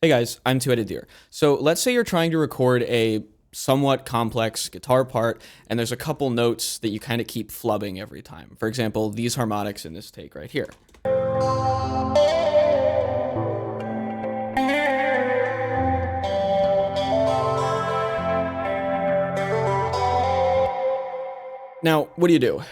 Hey guys, I'm Two-Headed Deer. So let's say you're trying to record a somewhat complex guitar part, and there's a couple notes that you kind of keep flubbing every time. For example, these harmonics in this take right here. Now, what do?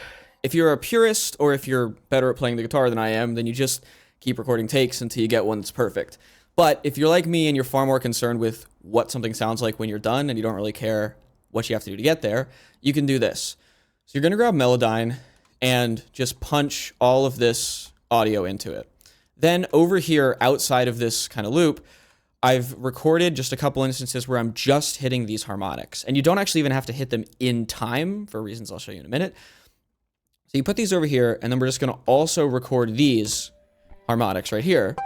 If you're a purist, or if you're better at playing the guitar than I am, then you just keep recording takes until you get one that's perfect. But if you're like me and you're far more concerned with what something sounds like when you're done and you don't really care what you have to do to get there, you can do this. So you're going to grab melodyne and just punch all of this audio into it. Then over here, outside of this kind of loop, I've recorded just a couple instances where I'm just hitting these harmonics. And you don't actually even have to hit them in time for reasons I'll show you in a minute. So you put these over here, and then we're just going to also record these harmonics right here.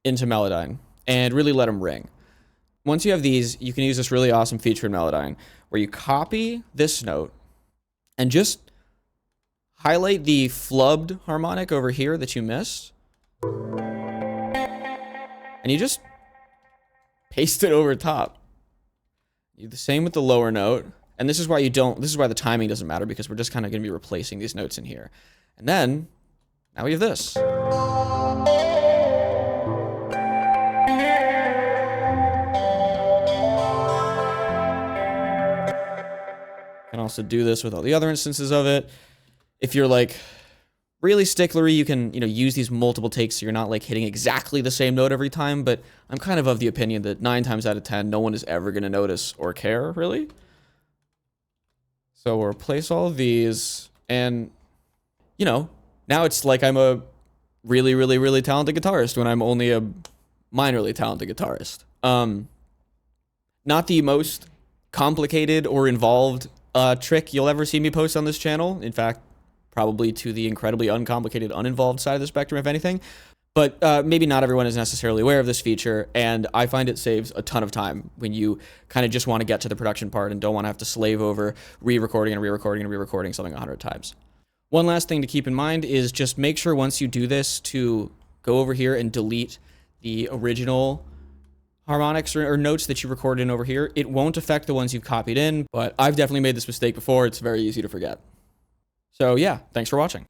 Into melodyne, and really let them ring. Once you have these, you can use this really awesome feature in melodyne where you copy this note and just highlight the flubbed harmonic over here that you missed, and you just paste it over top. You do the same with the lower note, and this is why the timing doesn't matter, because we're just kind of going to be replacing these notes in here. And then now we have this. Can also do this with all the other instances of it. If you're like really sticklery, you can, use these multiple takes so you're not like hitting exactly the same note every time, but I'm kind of the opinion that 9 times out of 10, no one is ever going to notice or care, really. So we'll replace all of these, and, now it's like I'm a really, really, really talented guitarist when I'm only a minorly talented guitarist. Not the most complicated or involved trick you'll ever see me post on this channel. In fact, probably to the incredibly uncomplicated, uninvolved side of the spectrum, if anything. But maybe not everyone is necessarily aware of this feature, and I find it saves a ton of time when you kind of just want to get to the production part and don't want to have to slave over re-recording and re-recording and re-recording something 100 times. One last thing to keep in mind is just make sure once you do this to go over here and delete the original harmonics or notes that you recorded in over here. It won't affect the ones you've copied in, but I've definitely made this mistake before. It's very easy to forget. So yeah, thanks for watching.